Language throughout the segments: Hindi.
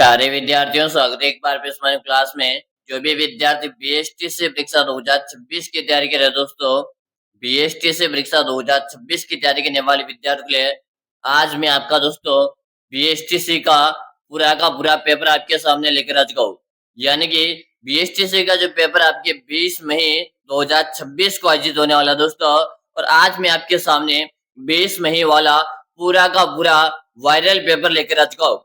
प्यारे विद्यार्थियों, स्वागत है एक बार फिर हमारी क्लास में। जो भी विद्यार्थी बीएसटी से परीक्षा 2026 की तैयारी कर रहे हैं दोस्तों, बीएसटी से परीक्षा 2026 की तैयारी करने वाले विद्यार्थियों के लिए आज मैं आपका दोस्तों बीएसटीसी का पूरा पेपर आपके सामने लेकर आ चुका हूँ। यानी कि बीएसटीसी का जो पेपर आपके 20 मई 2026 को आयोजित होने वाला दोस्तों, और आज मैं आपके सामने 20 मई वाला पूरा का पूरा वायरल पेपर लेकर आ चुका हूँ।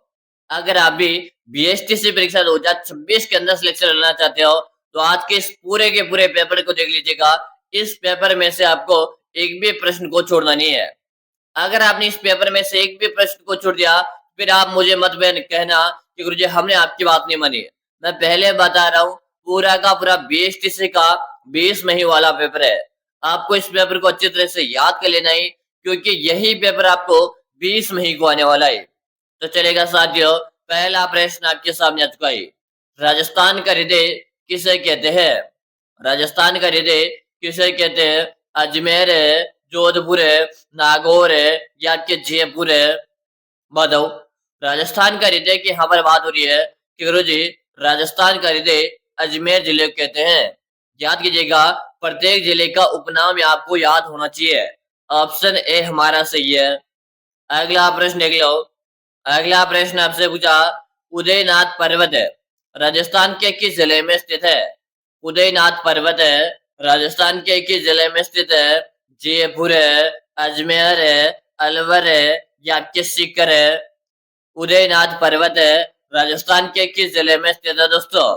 अगर आप भी बीएसटीसी परीक्षा 2026 के अंदर सिलेक्शन लेना चाहते हो तो आज के इस पूरे के पूरे पेपर को देख लीजिएगा। इस पेपर में से आपको एक भी प्रश्न को छोड़ना नहीं है। अगर आपने इस पेपर में से एक भी प्रश्न को छोड़ दिया फिर आप मुझे मत कहना कि गुरुजी हमने आपकी बात नहीं मानी। मैं पहले बता रहा हूँ, पूरा का पूरा बीएसटीसी का 20 मई वाला पेपर है। आपको इस पेपर को अच्छी तरह से याद कर लेना है क्योंकि यही पेपर आपको 20 मई को आने वाला है। तो चलेगा साथियों, पहला प्रश्न आपके सामने आ चुका है। राजस्थान का हृदय किसे कहते हैं? राजस्थान का हृदय किसे कहते हैं? अजमेर है, जोधपुर है, नागौर है या आपके जयपुर है? बताओ। राजस्थान का हृदय की यहाँ पर बात हो रही है कि गुरुजी राजस्थान का हृदय अजमेर जिले को कहते हैं। याद कीजिएगा, प्रत्येक जिले का उपनाम आपको याद होना चाहिए। ऑप्शन ए हमारा सही है। अगला प्रश्न देख लो। अगला प्रश्न आपसे पूछा, उदयनाथ पर्वत है राजस्थान के किस जिले में स्थित है? उदयनाथ पर्वत है राजस्थान के किस जिले में स्थित है? जयपुर है, अजमेर है, अलवर है या आपके सीकर है? उदयनाथ पर्वत है राजस्थान के किस जिले में स्थित है दोस्तों?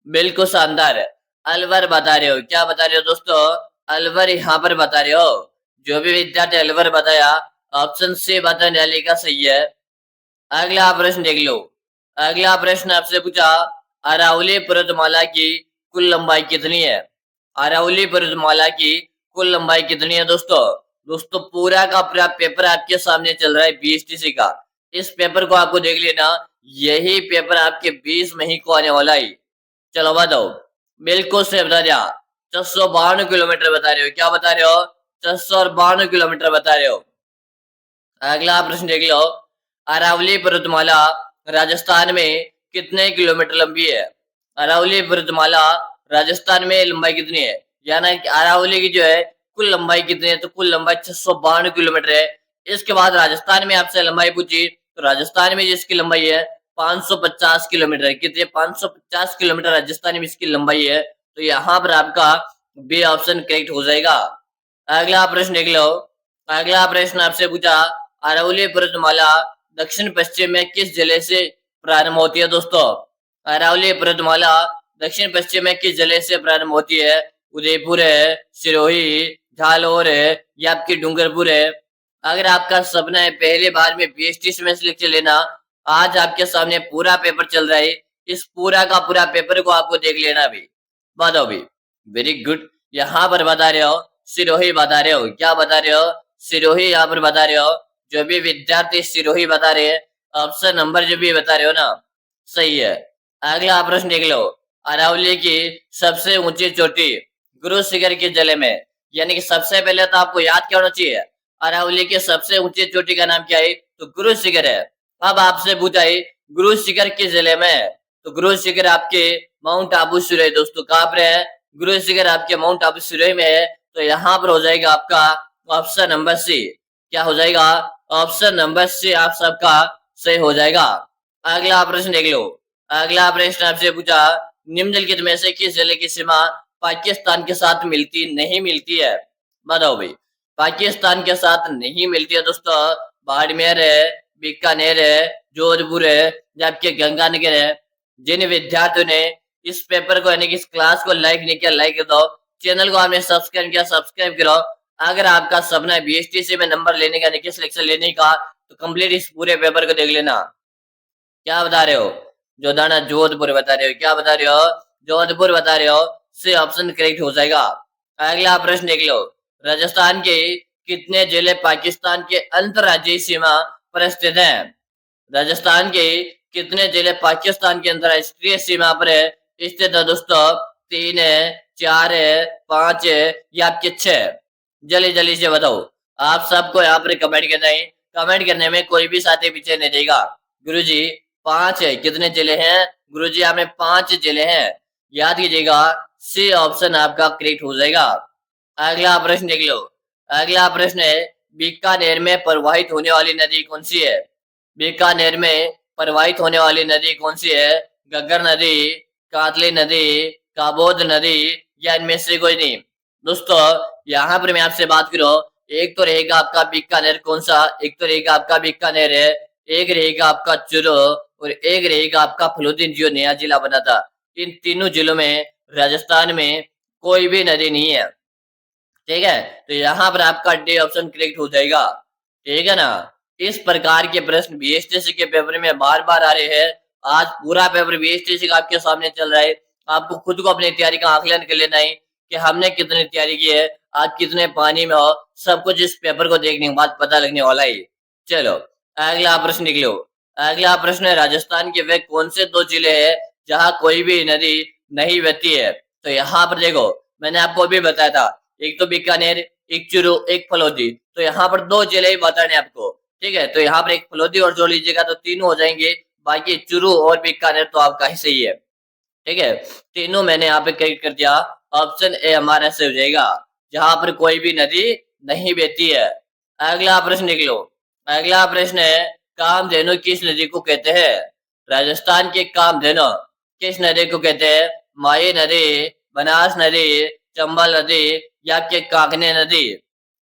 बिल्कुल शानदार है, अलवर बता रहे हो। क्या बता रहे हो दोस्तों? अलवर यहाँ पर बता रहे हो। जो भी विद्यार्थी अलवर बताया ऑप्शन सी बताने वाले का सही है। अगला प्रश्न देख लो। अगला प्रश्न आपसे पूछा, अरावली पर्वतमाला की कुल लंबाई कितनी है? अरावली पर्वतमाला की कुल लंबाई कितनी है दोस्तों? दोस्तों पूरा का पूरा पेपर आपके सामने चल रहा है बीएसटीसी का। इस पेपर को आपको देख लेना, यही पेपर आपके 20 मई को आने वाला है। चलो बताओ। बिल्कुल से बता दिया, 652 किलोमीटर बता रहे हो। क्या बता रहे हो? 652 किलोमीटर बता रहे हो। अगला प्रश्न देख लो। अरावली पर्वतमाला राजस्थान में कितने किलोमीटर लंबी है? अरावली पर्वतमाला राजस्थान में लंबाई कितनी है? यानी कि अरावली की जो है कुल लंबाई कितनी है? तो कुल लंबाई 652 किलोमीटर है। इसके बाद राजस्थान में आपसे लंबाई पूछी तो राजस्थान में जिसकी लंबाई है 550 किलोमीटर है। कितने? 550 किलोमीटर राजस्थान में इसकी लंबाई है। तो यहाँ पर आपका बी ऑप्शन करेक्ट हो जाएगा। अगला प्रश्न देख लो। अगला प्रश्न आपसे पूछा, अरावली पर्वतमाला दक्षिण पश्चिम में किस जिले से प्रारंभ होती है दोस्तों? अरावली पर्वतमाला दक्षिण पश्चिम में किस जिले से प्रारंभ होती है? उदयपुर है, सिरोही, झालोर है या आपकी डूंगरपुर है? अगर आपका सपना है पहली बार में बीएसटी में सिलेक्शन लेना, आज आपके सामने पूरा पेपर चल रहा है। इस पूरा का पूरा पेपर को आपको देख लेना भी। बताओ भी। Very good. यहाँ पर बता रहे हो सिरोही बता रहे हो। क्या बता रहे हो? सिरोही यहाँ पर बता रहे हो। जो भी विद्यार्थी सिरोही बता रहे हैं ऑप्शन नंबर जो भी बता रहे हो ना, सही है। अगला प्रश्न देख लो। अरावली की सबसे ऊंची चोटी गुरु शिखर के जिले में, यानी कि सबसे पहले तो आपको याद क्या होना चाहिए, अरावली की सबसे ऊंची चोटी का नाम क्या है? तो गुरु शिखर है। अब आपसे पूछा है गुरु शिखर किस जिले में है? तो गुरु शिखर आपके माउंट आबू सिरोही दोस्तों। कहाँ पर है? गुरु शिखर आपके माउंट आबू सिरोही में है। तो यहाँ पर हो जाएगा आपका ऑप्शन नंबर सी। क्या हो जाएगा? ऑप्शन नंबर सी आप सबका सही हो जाएगा। अगला प्रश्न देख लो। अगला प्रश्न आपसे पूछा, निम्नलिखित में से किस जिले की सीमा पाकिस्तान के साथ मिलती नहीं मिलती है? बताओ भाई। पाकिस्तान के साथ नहीं मिलती है दोस्तों। बाड़मेर है, बीकानेर है, जोधपुर है या आपके गंगानगर है। जिन विद्यार्थियों ने इस पेपर को यानी कि इस क्लास को लाइक नहीं किया, लाइक कर दो। चैनल को आपने सब्सक्राइब किया, सब्सक्राइब करो। अगर आपका सपना है बीएसटीसी में नंबर लेने का, यानी सिलेक्शन लेने का, तो कंप्लीट इस पूरे पेपर को देख लेना। क्या बता रहे हो? जोधाना जोधपुर बता रहे हो। क्या बता रहे हो? जोधपुर बता रहे हो। सी ऑप्शन करेक्ट हो जाएगा। अगला प्रश्न देख लो। राजस्थान के कितने जिले पाकिस्तान के अंतर्राज्यीय सीमा पर स्थित हैं? राजस्थान के कितने जिले पाकिस्तान के अंतर्राष्ट्रीय सीमा पर स्थित है दोस्तों? 3 है, 4 है, 5 है या आपके 6? जल्दी जल्दी से बताओ। आप सबको यहाँ पर कमेंट करना है। कमेंट करने में कोई भी साथी पीछे नहीं देगा। गुरुजी 5 है। कितने जिले हैं गुरुजी? आपने 5 जिले हैं। याद कीजिएगा, सी ऑप्शन आपका करेक्ट हो जाएगा। अगला प्रश्न देख लो। अगला प्रश्न है, बीकानेर में प्रवाहित होने वाली नदी कौन सी है? बीकानेर में प्रवाहित होने वाली नदी कौन सी है? घग्गर नदी, कातली नदी, काबोद नदी, या इनमें से कोई नहीं? दोस्तों, यहाँ पर मैं आपसे बात करूं, एक तो रहेगा आपका बीकानेर, कौन सा? एक तो रहेगा आपका बीकानेर है, एक रहेगा आपका चूरू, और एक रहेगा आपका फलूदीन, जो नया जिला बना था। इन तीनों जिलों में राजस्थान में कोई भी नदी नहीं है। ठीक है, तो यहाँ पर आपका डी ऑप्शन करेक्ट हो जाएगा। ठीक है ना? इस प्रकार के प्रश्न बीएसटीसी के पेपर में बार बार आ रहे हैं। आज पूरा पेपर बीएसटीसी का आपके सामने चल रहा है। आपको खुद को अपनी तैयारी का आकलन कर लेना है कि हमने कितनी तैयारी की है, आज कितने पानी में हो, सब कुछ इस पेपर को देखने के बाद पता लगने वाला है। चलो, अगला प्रश्न निकलो। अगला प्रश्न है, राजस्थान के वे कौन से 2 जिले हैं जहाँ कोई भी नदी नहीं बहती है? तो यहाँ पर देखो, मैंने आपको अभी बताया था, एक तो बीकानेर, एक चूरू, एक फलोदी। तो यहाँ पर 2 जिले ही बताने आपको। ठीक है, तो यहाँ पर एक फलोदी और जोड़ लीजिएगा तो 3 हो जाएंगे। बाकी चूरू और बीकानेर तो आपका ही सही है। ठीक है, तीनों मैंने यहाँ पे करेक्ट कर दिया। ऑप्शन ए हमारा से हो जाएगा, जहां पर कोई भी नदी नहीं बहती है। अगला प्रश्न देख लो। अगला प्रश्न है, कामधेनु किस नदी को कहते हैं? राजस्थान के कामधेनु किस नदी को कहते हैं? माही नदी, बनास नदी, चंबल नदी, या के काकने नदी?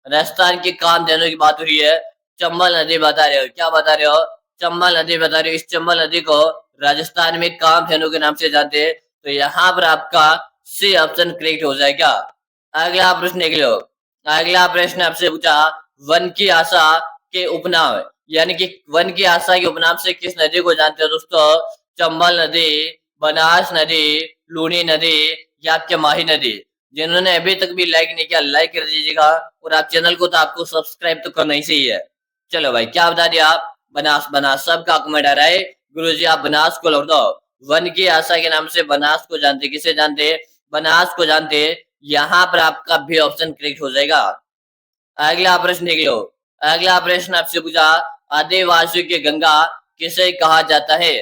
राजस्थान के कामधेनु की बात हो रही है, चंबल नदी बता रहे हो। क्या बता रहे हो? चंबल नदी बता रहे हो। इस चंबल नदी को राजस्थान में कामधेनु के नाम से जानते हैं। तो यहाँ पर आपका सी ऑप्शन करेक्ट हो जाएगा। अगला प्रश्न देख लो। अगला प्रश्न आपसे पूछा, वन की आशा के उपनाम, यानी कि वन की आशा के उपनाम से किस नदी को जानते हो दोस्तों? चंबल नदी, बनास नदी, लूनी नदी, या आपके माही नदी? जिन्होंने अभी तक भी लाइक नहीं किया, लाइक कर दीजिएगा, और आप चैनल को तो आपको सब्सक्राइब तो करना ही सही है। चलो भाई, क्या बता दिया आप? बनास। बनास सबका कमेंट आ रहा है, गुरुजी आप बनास को लौट दो। वन की आशा के नाम से बनास को जानते, किसे जानते? बनास को जानते। यहाँ पर आपका भी ऑप्शन करेक्ट हो जाएगा। अगला प्रश्न देख लो। अगला प्रश्न आपसे पूछा, आदिवासियों की गंगा किसे कहा जाता है?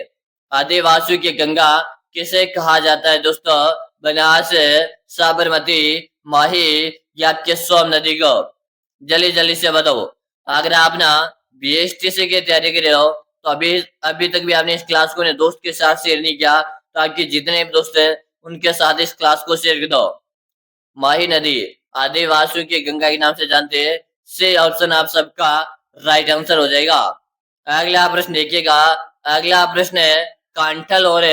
आदिवासियों की गंगा किसे कहा जाता है दोस्तों? बनास, साबरमती, माही, या के सोम नदी को? जल्दी जल्दी से बताओ। अगर आप ना बीएसटीसी की तैयारी कर रहे हो, तो अभी अभी तक भी आपने इस क्लास को दोस्त के साथ शेयर नहीं किया, ताकि जितने भी दोस्त हैं उनके साथ इस क्लास को शेयर कर दो। माही नदी आदिवासियों की गंगा के नाम से जानते हैं। से ऑप्शन आप सबका राइट आंसर हो जाएगा। अगला प्रश्न देखिएगा। अगला प्रश्न है, कांठल और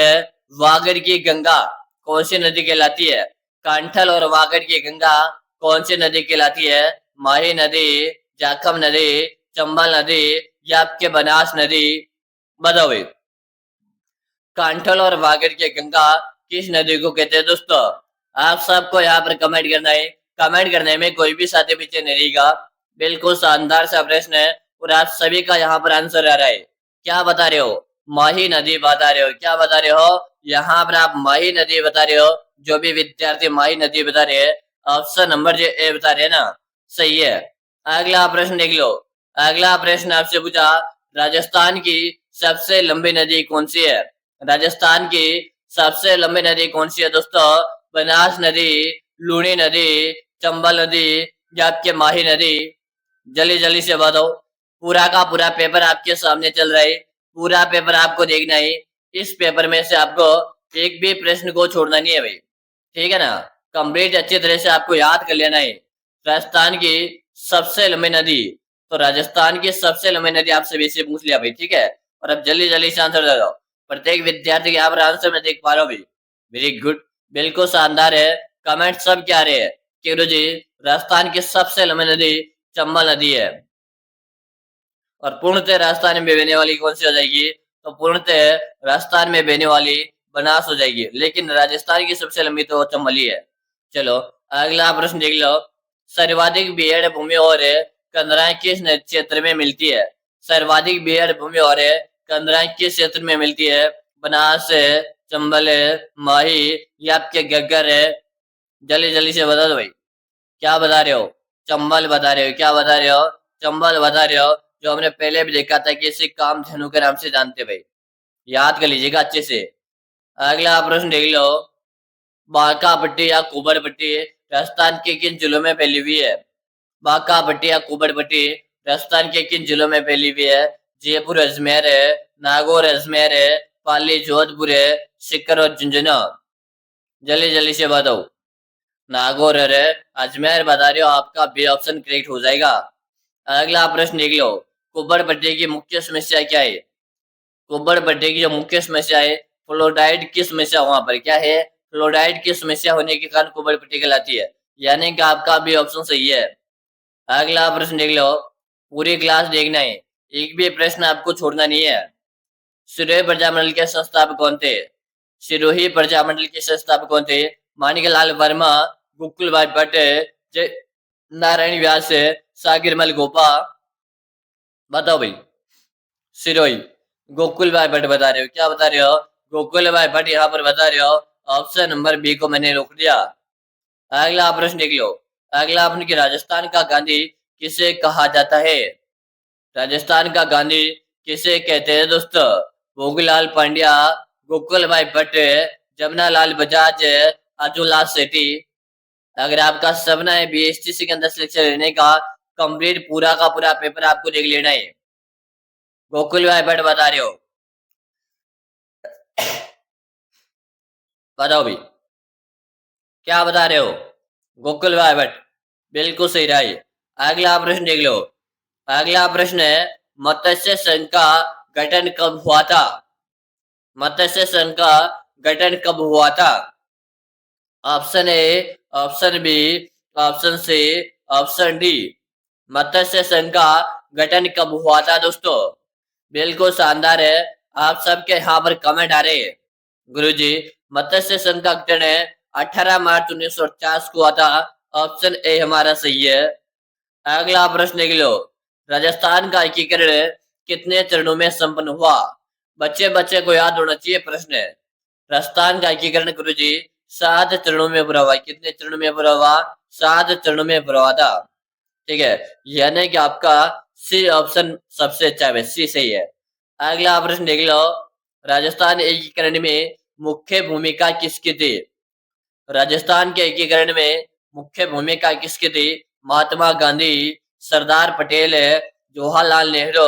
वागड़ की गंगा कौन सी नदी कहलाती है? कांठल और वागड़ की गंगा कौन सी नदी कहलाती है? माही नदी, जाखम नदी, चंबल नदी, या आपके बनास नदी? बताओ भाई, कांठल और वागड़ की गंगा किस नदी को कहते हैं दोस्तों? आप सबको यहाँ पर कमेंट करना है। कमेंट करने में कोई भी साथी पीछे नहीं रहेगा। बिल्कुल शानदार सा प्रश्न है, और आप सभी का यहाँ पर आंसर आ रहा है। क्या बता रहे हो? माही नदी बता रहे हो। क्या बता रहे हो? यहाँ पर आप माही नदी बता रहे हो। जो भी विद्यार्थी माही नदी बता रहे हैं, ऑप्शन नंबर जो ए बता रहे हैं ना, सही है। अगला प्रश्न देख लो। अगला प्रश्न आपसे पूछा, राजस्थान की सबसे लंबी नदी कौन सी है? राजस्थान की सबसे लंबी नदी कौन सी है दोस्तों? बनास नदी, लूनी नदी, चंबल नदी, या आपके माही नदी? जल्दी जल्दी से बताओ। पूरा का पूरा पेपर आपके सामने चल रहा है। पूरा पेपर आपको देखना है। इस पेपर में से आपको एक भी प्रश्न को छोड़ना नहीं है भाई। ठीक है ना? कंप्लीट अच्छी तरह से आपको याद कर लेना है। राजस्थान की सबसे लंबी नदी, तो राजस्थान की सबसे लंबी नदी आपसे वैसे पूछ लिया भाई। ठीक है, और अब जल्दी जल्दी से आंसर दे दो। प्रत्येक विद्यार्थी के यहाँ पर आंसर में देख पा रहा हूँ भाई। वेरी गुड, बिल्कुल शानदार है। कमेंट सब क्या रहे हैं कि गुरुजी राजस्थान की सबसे लंबी नदी चंबल नदी है। और पूर्णतः राजस्थान में बहने वाली कौन सी हो जाएगी? तो पूर्णतः राजस्थान में बहने वाली बनास हो जाएगी, लेकिन राजस्थान की सबसे लंबी तो चंबल ही है। चलो, अगला प्रश्न देख लो। सर्वाधिक बीहड़ भूमि और कंदराएं किस क्षेत्र में मिलती है? सर्वाधिक बीहड़ भूमि और कंदराएं किस क्षेत्र में मिलती है? बनास, चंबल, माही, या आपके घग्गर है? जल्दी जल्दी से बता दो भाई। क्या बता रहे हो? चंबल बता रहे हो। क्या बता रहे हो? चंबल बता रहे हो, जो हमने पहले भी देखा था कि इसे कामधेनु के नाम से जानते भाई। याद कर लीजिएगा अच्छे से। अगला प्रश्न देख लो, बांका पट्टी या कुबड़ पट्टी राजस्थान के किन जिलों में फैली हुई है? बांका पट्टी या कुबड़ पट्टी राजस्थान के किन जिलों में फैली हुई है? जयपुर अजमेर है, नागौर अजमेर है, पाली जोधपुर है, सीकर और झुंझुनू। जल्दी जल्दी से बताओ। नागौर है, अजमेर बता रहे हो, आपका बी ऑप्शन करेक्ट हो जाएगा। अगला प्रश्न देख लो, कुबड़ पट्टी की मुख्य समस्या क्या है? कुबड़ पट्टी की जो मुख्य समस्या है, फ्लोराइड की समस्या वहां पर क्या है? फ्लोराइड की समस्या होने के कारण कुबड़ पट्टी कहलाती है, यानी कि आपका भी ऑप्शन सही है। अगला प्रश्न देख लो, पूरी क्लास देखना है, एक भी प्रश्न आपको छोड़ना नहीं है। सिरोही प्रजामंडल के संस्थापक कौन थे? सिरोही प्रजामंडल के संस्थापक कौन थे? माणिकलाल वर्मा, गोकुल भाई भट्ट, जय नारायण व्यास, सागिरमल गोपा। बताओ भाई। सिरोही गोकुल भाई भट्ट बता रहे हो, क्या बता रहे हो? गोकुल भाई भट्ट यहाँ पर बता रहे हो। ऑप्शन नंबर बी को मैंने रोक दिया। अगला प्रश्न देख लो, अगला प्रश्न की राजस्थान का गांधी किसे कहा जाता है? राजस्थान का गांधी किसे कहते हैं दोस्तों? भोगीलाल पांड्या, गोकुल भाई भट्ट, जमनालाल बजाज, अतुललाल सेठी। अगर आपका सपना है बीएसटीसी के अंदर सिलेक्शन लेने का, कंप्लीट पूरा का पूरा पेपर आपको देख लेना है। गोकुल भाई भट्ट बता रहे हो, बताओ भी, क्या बता रहे हो? गोकुल भाई भट्ट बिल्कुल सही रहा है। अगला प्रश्न देख लो, अगला प्रश्न है, मत्स्य संघ का गठन कब हुआ था? मत्स्य संघ का गठन कब हुआ था? Option A, option B, option C, option D. मत्स्य संघ का गठन कब हुआ था दोस्तों? बिल्कुल शानदार है, आप सबके यहाँ पर कमेंट आ रहे हैं। गुरुजी, मत्स्य संघ का गठन 18 मार्च 1950 को हुआ था। ऑप्शन ए हमारा सही है। अगला प्रश्न देख लो, राजस्थान का एकीकरण कितने चरणों में संपन्न हुआ? बच्चे बच्चे को याद होना चाहिए प्रश्न है। राजस्थान का एकीकरण गुरुजी 7 चरणों में पूरा हुआ। कितने चरणों में पूरा हुआ? 7 चरणों में पूरा हुआ था। ठीक है, यानी कि आपका सी ऑप्शन सबसे अच्छा है, सी सही है। अगला प्रश्न देख लो, राजस्थान एकीकरण में मुख्य भूमिका किसकी थी? राजस्थान के एकीकरण में मुख्य भूमिका किसकी थी? महात्मा गांधी, सरदार पटेल, जवाहरलाल नेहरू,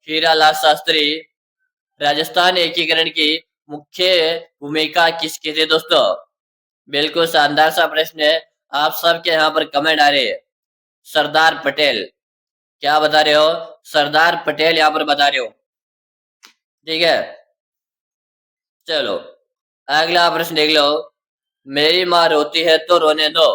हीरालाल शास्त्री। राजस्थान एकीकरण की मुख्य भूमिका किसकी थी दोस्तों? बिल्कुल शानदार सा प्रश्न है, आप सबके यहाँ पर कमेंट आ रहे हैं। सरदार पटेल, क्या बता रहे हो? सरदार पटेल यहाँ पर बता रहे हो। ठीक है, चलो अगला प्रश्न देख लो, मेरी माँ रोती है तो रोने दो,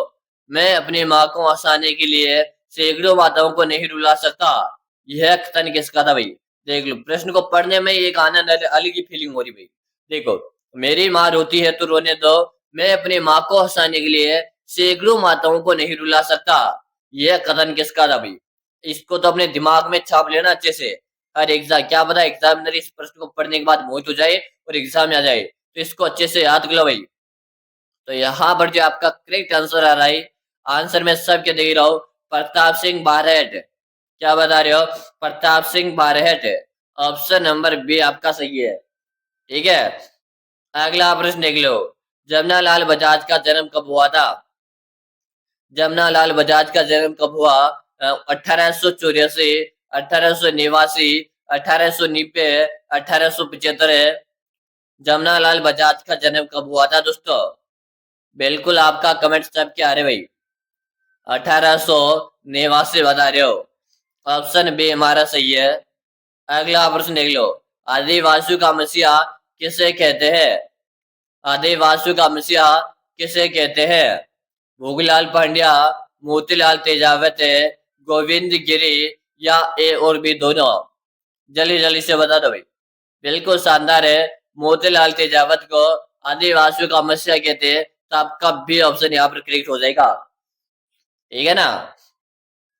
मैं अपनी माँ को हंसाने के लिए सैकड़ों माताओं को नहीं रुला सकता, यह कथन किसका था भाई? देख लो, प्रश्न को पढ़ने में एक आनंद अलग ही फीलिंग हो रही भाई। देखो, मेरी माँ रोती है तो रोने दो, मैं अपनी माँ को हंसाने के लिए सैकड़ों माताओं को नहीं रुला सकता, यह कथन किसका था भाई? इसको तो अपने दिमाग में छाप लेना अच्छे से। हर एग्जाम, क्या पता एग्जामिनर इस प्रश्न को पढ़ने के बाद मोहित हो जाए और एग्जाम में आ जाए, तो इसको अच्छे से याद कर लो भाई। तो यहाँ पर जो आपका करेक्ट आंसर आ रहा है, आंसर में सबके देख रहा हूँ, प्रताप सिंह बारहट। क्या बता रहे हो? Pratap Singh Barhat. Option number B आपका सही है। ठीक है, अगला प्रश्न देख लो, जमनालाल बजाज का जन्म कब हुआ था? जमनालाल बजाज का जन्म कब हुआ? 1884, 1889, 1890, 1875। जमनालाल बजाज का जन्म कब हुआ था दोस्तों? बिल्कुल आपका कमेंट सबके आ रहे भाई। 1889 बता रहे हो, ऑप्शन बी हमारा सही है। अगला प्रश्न देख लो, आदिवासियों का मसीहा किसे कहते हैं? आदिवासियों का मसीहा किसे कहते हैं? भोगीलाल पांड्या, मोतीलाल तेजावत, गोविंद गिरी या ए और बी दोनों। जल्दी जल्दी से बता दो भाई। बिल्कुल शानदार है, मोतीलाल तेजावत को आदिवासियों का मसीहा कहते हैं, तो आपका बी ऑप्शन यहाँ पर करेक्ट हो जाएगा। ठीक है ना।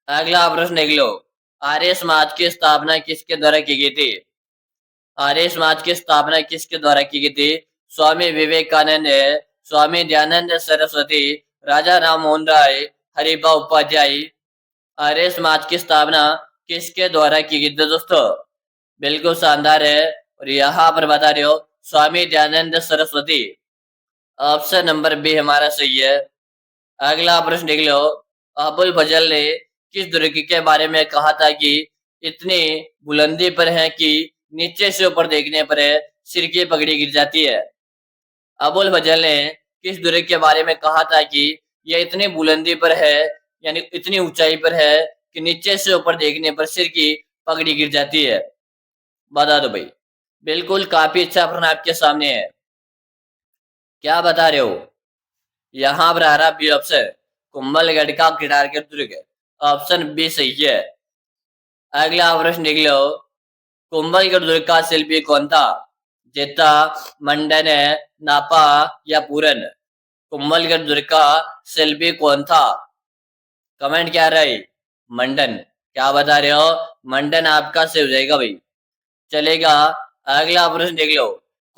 अगला प्रश्न देख लो, आर्य समाज की स्थापना किसके द्वारा की गई थी? आर्य समाज की स्थापना किसके द्वारा की गई थी? स्वामी विवेकानंद, स्वामी दयानंद सरस्वती, राजा राम मोहन राय, हरिभा उपाध्याय। आर्य समाज की स्थापना किसके द्वारा की गई थी दोस्तों? बिल्कुल शानदार है, और यहाँ पर बता रहे हो Swami Dayanand Saraswati. Option number B हमारा सही है। अगला प्रश्न देख लो, अबुल फजल ने किस दुर्ग के बारे में कहा था कि इतनी बुलंदी पर है कि नीचे से ऊपर देखने पर सिर की पगड़ी गिर जाती है। अबुल फजल ने किस दुर्ग के बारे में कहा था कि यह इतनी बुलंदी पर है, यानी इतनी ऊंचाई पर है कि नीचे से ऊपर देखने पर सिर की पगड़ी गिर जाती है। बता दो भाई। बिल्कुल काफी अच्छा प्रश्न आपके सामने है। क्या बता रहे हो? यहाँ पर आ रहा बी ऑप्शन, कुंभलगढ़ का केदारगढ़ दुर्ग। ऑप्शन बी सही है। अगला प्रश्न देख लो, कुंभलगढ़ दुर्ग का शिल्पी कौन था? जेता, मंडन, नापा या पूरन? कुंभलगढ़ दुर्ग का शिल्पी कौन था? कमेंट क्या रहा है? मंडन। क्या बता रहे हो? मंडन आपका सही हो जाएगा भाई। चलेगा। अगला प्रश्न देख लो,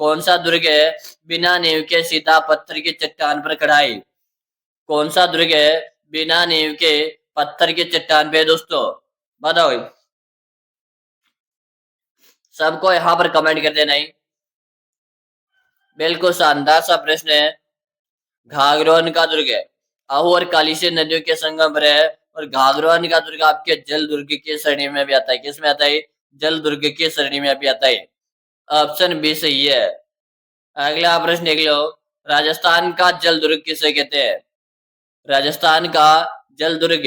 कौन सा दुर्ग है बिना नींव के सीधा पत्थर की चट्टान पर खड़ा है? कौन सा दुर्ग है बिना नींव के पत्थर की चट्टान पे दोस्तों? बताओ भाई। सबको यहाँ पर कमेंट कर देना ही। बिल्कुल शानदार सा प्रश्न है। घाघरोन का दुर्ग है। आहू और कालीसिर नदियों के संगम पर है, और घाघरोन का दुर्ग आपके जल दुर्ग की श्रेणी में भी आता है। किसमें आता है? जल दुर्ग की श्रेणी में भी आता है। ऑप्शन बी सही है। अगला प्रश्न देख लो, राजस्थान का जल दुर्ग किसे कहते हैं? राजस्थान का जल दुर्ग,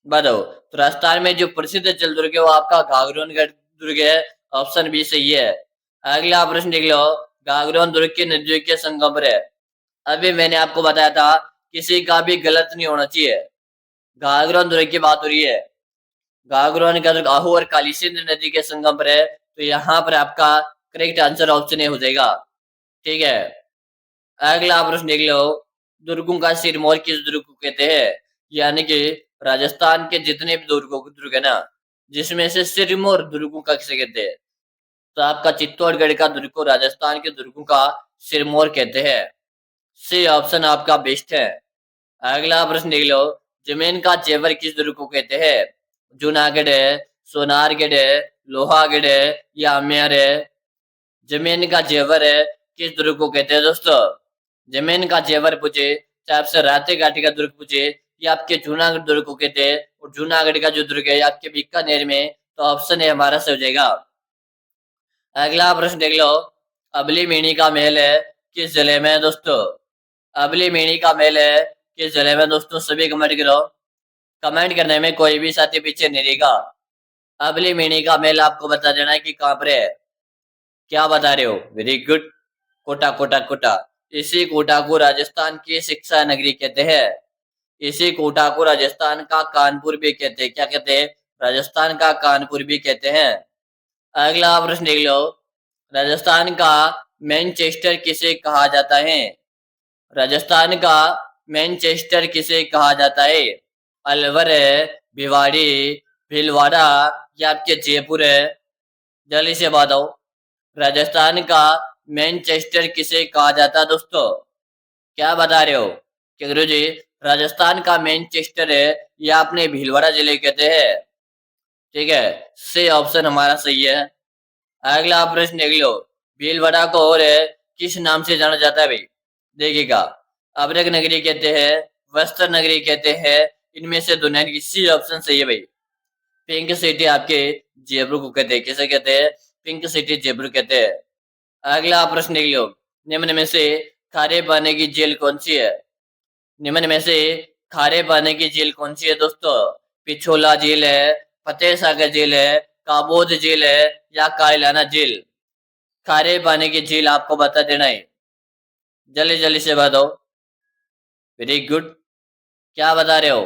बताओ। तो राजस्थान में जो प्रसिद्ध जल दुर्ग है वो आपका घाघरोन का दुर्ग है। ऑप्शन बी सही है। अगला प्रश्न देख लो, घाघरोन दुर्ग की नदियों के संगम पर है। अभी मैंने आपको बताया था किसी का भी गलत नहीं होना चाहिए। घाघरोन दुर्ग की बात हो रही है। घाघरोन का दुर्ग आहू और कालीसिंध नदी के संगम पर है, तो यहाँ पर आपका करेक्ट आंसर ऑप्शन ए हो जाएगा। ठीक है। अगला प्रश्न देख लो, दुर्गों का सिरमौर किस दुर्ग को कहते हैं? यानी कि राजस्थान के जितने भी दुर्ग है ना, जिसमें से सिरमौर दुर्गों का किसे कहते हैं? तो आपका चित्तौड़गढ़ का दुर्ग को राजस्थान के दुर्गों का सिरमौर कहते हैं। सी ऑप्शन आपका बेस्ट है। अगला प्रश्न देख लो, जमीन का जेवर किस दुर्ग को कहते हैं? जूनागढ़ है, सोनारगढ़ है, लोहागढ़ है या आमेर है? जमीन का जेवर है किस दुर्ग को कहते हैं दोस्तों? जमीन का जेवर पूछे, चाहे आपसे राते घाटी का दुर्ग पूछे, या आपके जूनागढ़ दुर्ग को कहते हैं, और जूनागढ़ का जो दुर्ग है आपके बीकानेर में, तो ऑप्शन है हमारा सही हो जाएगा। अगला प्रश्न देख लो, अबली मेणी का महल है किस जिले में है दोस्तों? अबली मेणी का महल है किस जिले में दोस्तों? सभी कमेंट करो। कमेंट करने में कोई भी साथी पीछे नहीं रहेगा। अबली मेणी का महल आपको बता देना है कि कहाँ पर है। क्या बता रहे हो? Very good. कोटा कोटा कोटा। इसी कोटा को राजस्थान की शिक्षा नगरी कहते हैं। इसी कोटा को राजस्थान का कानपुर भी कहते हैं। क्या कहते हैं? राजस्थान का कानपुर भी कहते हैं। अगला प्रश्न देख लो, राजस्थान का मैनचेस्टर किसे कहा जाता है? राजस्थान का मैनचेस्टर किसे कहा जाता है? अलवर है, भिवाड़ी, भीलवाड़ा या आपके जयपुर है? जल्दी से बताओ। राजस्थान का मैनचेस्टर किसे कहा जाता है दोस्तों? क्या बता रहे हो? कि गुरु जी, राजस्थान का मैनचेस्टर है या अपने भीलवाड़ा जिले कहते हैं। ठीक है, सी ऑप्शन हमारा सही है। अगला प्रश्न देख लो, भीलवाड़ा को और किस नाम से जाना जाता है भाई? देखिएगा, अभ्रक नगरी कहते हैं, वस्त्र नगरी कहते हैं, इनमें से दो नहीं, सी ऑप्शन सही है भाई। पिंक सिटी आपके जयपुर को कहते हैं। किसे कहते हैं? पिंक सिटी जयपुर कहते हैं। अगला प्रश्न देख लो, निम्न में से खारे पानी की झील कौन सी है? निम्न में से खारे पानी की झील कौन सी है दोस्तों? पिछोला झील है, फतेह सागर झील है, काबोद झील है या कायलाना झील? खारे पानी की झील आपको बता देना है। जल्दी जल्दी से बताओ। Very good. क्या बता रहे हो?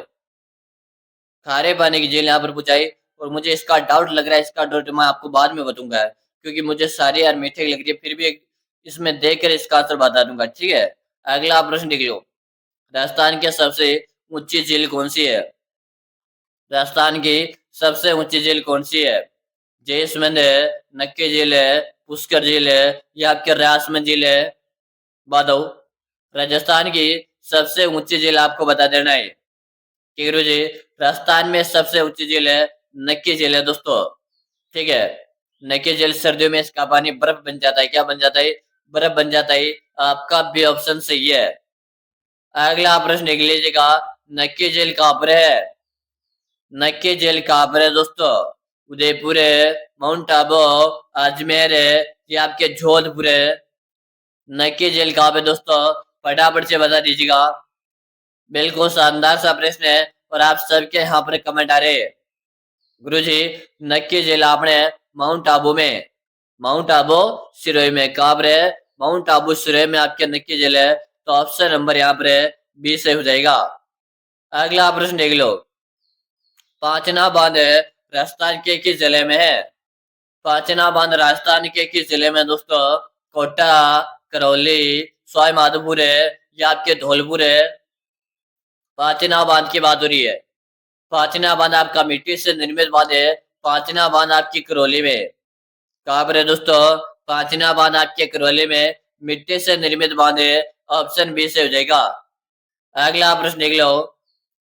खारे पानी की झील यहाँ पर पूछाई, और मुझे इसका डाउट लग रहा है। इसका डाउट मैं आपको बाद में बताऊंगा, क्योंकि मुझे सारी यार मीठे लग रही है, फिर भी इसमें देखकर इसका आंसर बता दूंगा। ठीक है। अगला प्रश्न देख लो, राजस्थान के सबसे ऊंची झील कौन सी है? राजस्थान की सबसे ऊंची झील कौन सी है? जैसमंद है, नक्की झील है, पुष्कर झील है या आपके राजमंद झील है? बताओ। राजस्थान की सबसे ऊंची झील आपको बता देना है कि गुरु जी, राजस्थान में सबसे ऊंची झील है नक्की झील है दोस्तों। ठीक है। नके जल सर्दियों में इसका पानी बर्फ बन जाता है। क्या बन जाता है? बर्फ बन जाता है। आपका बी ऑप्शन सही है। अगला प्रश्न देख लीजिएगा, नके जल कहाँ पर है? नके जल कहाँ पर है दोस्तों? उदयपुर है, माउंट आबू, अजमेर है या आपके जोधपुर है? नके जल कहाँ पे दोस्तों? फटाफट से बता दीजिएगा। बिल्कुल शानदार सा प्रश्न है और आप सबके यहाँ पर कमेंट आ रहे हैं। गुरुजी, नक्की झील आपने माउंट आबू में, माउंट आबू सिरोही में कहाँ पर है? माउंट आबू सिरोही में आपके नक्की झील है। तो ऑप्शन नंबर यहाँ पर है बी से हो जाएगा। अगला प्रश्न देख लो, पांचना बांध राजस्थान के किस जिले में है? पांचना बांध राजस्थान के किस जिले में दोस्तों? कोटा, करौली, सवाई माधोपुर है या आपके धौलपुर है? पांचना बांध की बात हो रही है। पांचना बांध आपका मिट्टी से निर्मित बांध है। पांचना बांध आपकी करौली में कहाँ पर है दोस्तों? पांचना बांध आपके करौली में मिट्टी से निर्मित बांध है। ऑप्शन बी से हो जाएगा। अगला प्रश्न देख लो,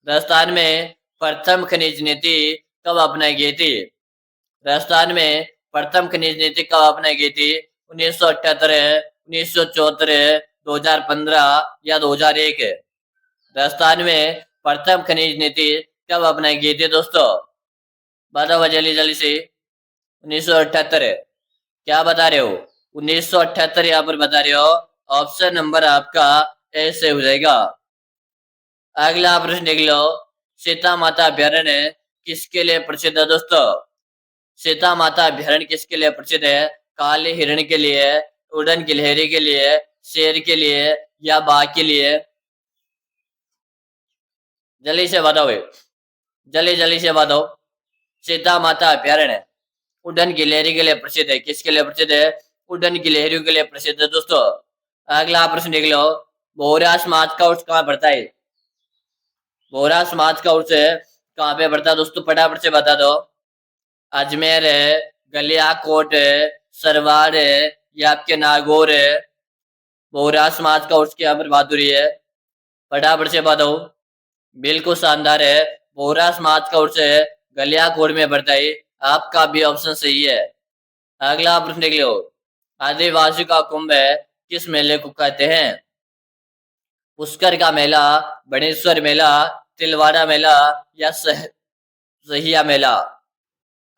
राजस्थान में प्रथम खनिज नीति कब अपनाई गई थी? राजस्थान में प्रथम खनिज नीति कब अपनाई गई थी? 1978 है, 1974 है, 2015 या 2001 है? राजस्थान में प्रथम खनिज नीति कब अपनाई गई थी दोस्तों? बताओ जल्दी जल्दी से। 1978 है। क्या बता रहे हो? 1978 यहाँ पर बता रहे हो। ऑप्शन नंबर आपका ए से हो जाएगा। अगला प्रश्न देख लो, सीता माता अभ्यारण्य किसके लिए प्रसिद्ध है दोस्तों? सीता माता अभ्यारण्य किसके लिए प्रसिद्ध है? काले हिरण के लिए, उड़न गिलहरी के लिए, शेर के लिए या बाघ के लिए? जल्दी से बताओ, जल्दी जल्दी से बताओ। सीता माता अभ्यारण्य उड़न गिलहरी के लिए प्रसिद्ध है। किसके लिए प्रसिद्ध है? उड़न गिलहरियों के लिए प्रसिद्ध है दोस्तों। अगला प्रश्न देख लो, बोहरा समाज का उर्स कहाँ पड़ता है? बोहरा समाज का उर्स कहाँ पे पड़ता है दोस्तों? फटाफट से बता दो। अजमेर है, गलियाकोट है, सरवार है या आपके नागौर है? बोहरा समाज का उर्स यहाँ पर बात हो रही है। फटाफट से बताओ। बिल्कुल शानदार है। बोहरा समाज का उर्स गलियाकोट में पड़ता है। आपका भी ऑप्शन सही है। अगला प्रश्न देख लो, आदिवासी का कुंभ किस मेले को कहते हैं? पुष्कर का मेला, बनेश्वर मेला, तिलवाड़ा मेला या सहिया मेला?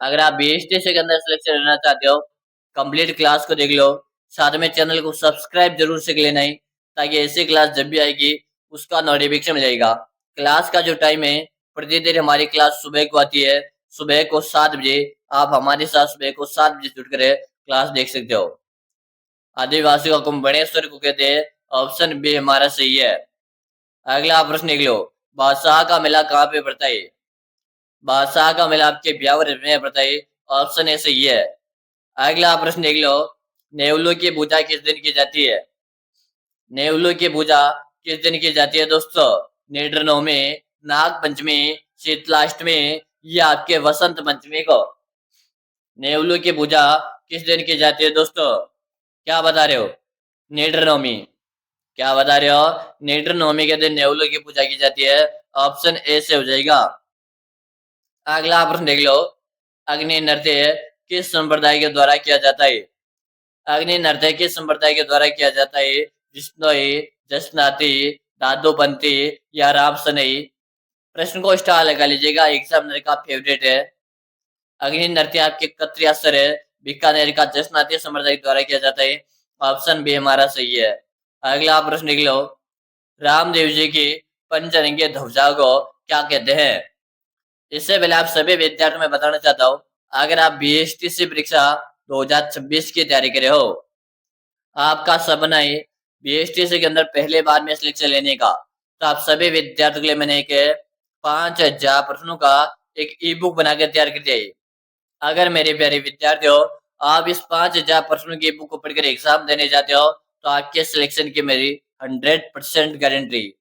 अगर आप बीएसटी के अंदर सिलेक्शन लेना चाहते हो, कंप्लीट क्लास को देख लो, साथ में चैनल को सब्सक्राइब जरूर से लेना ही, ताकि ऐसी क्लास जब भी आएगी उसका नोटिफिकेशन मिलेगा। क्लास का जो टाइम है, प्रतिदिन हमारी क्लास सुबह को आती है। सुबह को 7 बजे आप हमारे साथ सुबह को 7 बजे जुड़ कर क्लास देख सकते हो। आदिवासी का कुंभ बनेश्वर को कहते हैं। ऑप्शन बी हमारा सही है। अगला प्रश्न देख लो, बादशाह का मेला कहाँ पे पड़ता है? बादशाह का मेला आपके ब्यावर में पड़ता है। ऑप्शन ए सही है। अगला प्रश्न देख लो, नेवलों की पूजा किस दिन की जाती है? नेवलों की पूजा किस दिन की जाती है दोस्तों? नेत्र नवमी, नाग पंचमी, शीतलाष्टमी या आपके वसंत पंचमी को? नेवलों की पूजा किस दिन की जाती है दोस्तों? क्या बता रहे हो? नेत्र नवमी। क्या बता रहे हो? नेत्र नवमी के दिन नेवलों की पूजा की जाती है। ऑप्शन ए से हो जाएगा। अगला प्रश्न देख लो, अग्नि नृत्य किस संप्रदाय के द्वारा किया जाता है? अग्नि नृत्य किस संप्रदाय के द्वारा किया जाता है? विष्णोई, जसनाती, दादोपंथी या राम सनई? प्रश्न को स्टार लगा लीजिएगा, एग्जामिनर का फेवरेट है। अग्नि नृत्य आपके कत्रियासर है, बीकानेर का जसनाती संप्रदाय द्वारा किया जाता है। ऑप्शन बी हमारा सही है। अगला प्रश्न देख लो, रामदेव जी की पंचरंगी ध्वजा को क्या कहते हैं? इससे पहले आप सभी विद्यार्थियों में बताना चाहता हूँ, अगर आप बीएसटीसी परीक्षा 2026 की तैयारी कर रहे हो, आपका सपना है बीएसटीसी के अंदर पहले बार में सिलेक्शन लेने का, तो आप सभी विद्यार्थियों के लिए मैंने एक 5000 प्रश्नों का एक ई बुक बनाकर तैयार कर दिया है। अगर मेरे प्यारे विद्यार्थी हो, आप इस 5000 प्रश्नों की बुक को पढ़कर एग्जाम देने जाते हो, तो आपके सिलेक्शन की मेरी 100% गारंटी।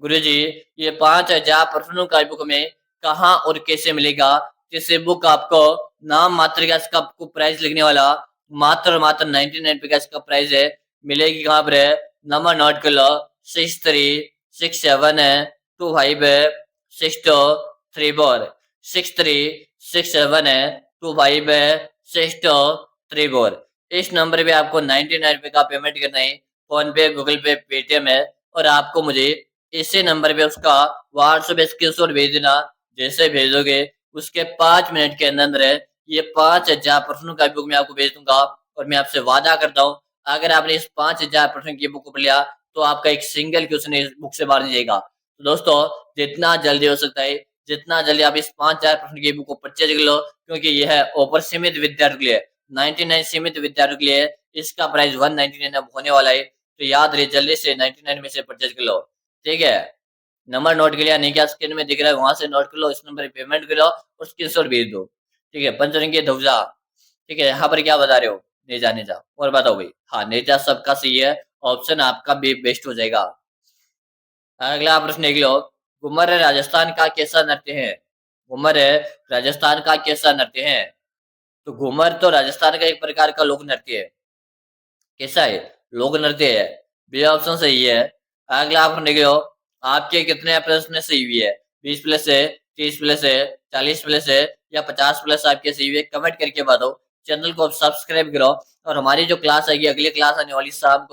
गुरुजी, ये 5000 प्रश्नों का बुक में कहाँ और कैसे मिलेगा? जिससे बुक आपको नाम मात्र का इसका आपको प्राइस लिखने वाला मात्र और मात्र 99 का इसका प्राइस है। मिलेगी कहाँ पर है? नंबर नोट कर लो, 6367256234, 636725 श्रेष्ठ त्रिभुवन। इस नंबर पे आपको 99 रुपए का पेमेंट करना है। फोन पे, गूगल पे, पेटीएम है, और आपको मुझे इसी नंबर पे उसका व्हाट्सएप स्क्रीनशॉट भेज देना। जैसे भेजोगे उसके 5 मिनट के अंदर ये 5000 प्रश्नों का बुक मैं आपको भेज दूंगा। और मैं आपसे वादा करता हूँ, अगर आपने इस 5000 प्रश्नों की बुक को लिया तो आपका एक सिंगल क्वेश्चन इस बुक से बाहर नहीं जाएगा। तो दोस्तों, जितना जल्दी हो सकता है, जितना जल्दी आप इस 5000 प्रश्न की बुक को परचेज कर लो, क्योंकि यह है ऑफर सीमित विद्यार्थियों के लिए, 99 सीमित विद्यार्थियों के लिए। इसका प्राइस 199 अब होने वाला है, तो याद रहे जल्दी से 99 में से परचेज कर लो। ठीक है, नंबर नोट कर लिया नहीं? क्या स्क्रीन में दिख रहा है, वहां से नोट कर लो, इस नंबर पे पेमेंट करो और स्क्रीनशॉट भेज दो। ठीक है, पंचरंगी ध्वजा। ठीक है, यहाँ पर क्या बता रहे हो? नेजा नेजा, और बताओ भाई। हाँ, नेजा सबका सही है, ऑप्शन आपका भी बेस्ट हो जाएगा। अगला प्रश्न देख लो। घुमर राजस्थान का कैसा नृत्य है? घुमर राजस्थान का कैसा नृत्य है? तो घुमर तो राजस्थान का एक प्रकार का लोक नृत्य है। कैसा है? लोक नृत्य है। बी ऑप्शन सही है। अगला आप देख लो। आपके कितने प्रश्न सही हुए है? 20 प्लस है, 30 प्लस है, 40 प्लस है, या 50 प्लस आपके सही हुए? कमेंट करके बताओ। चैनल को सब्सक्राइब करो। और हमारी जो क्लास आएगी, अगली क्लास आने वाली शाम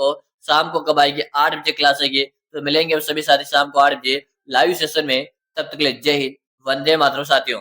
को कब आएगी? 8 बजे क्लास आएगी। तो मिलेंगे सभी साथी शाम को 8 बजे लाइव सेशन में। तब तक के लिए जय हिंद, वंदे मातरम साथियों।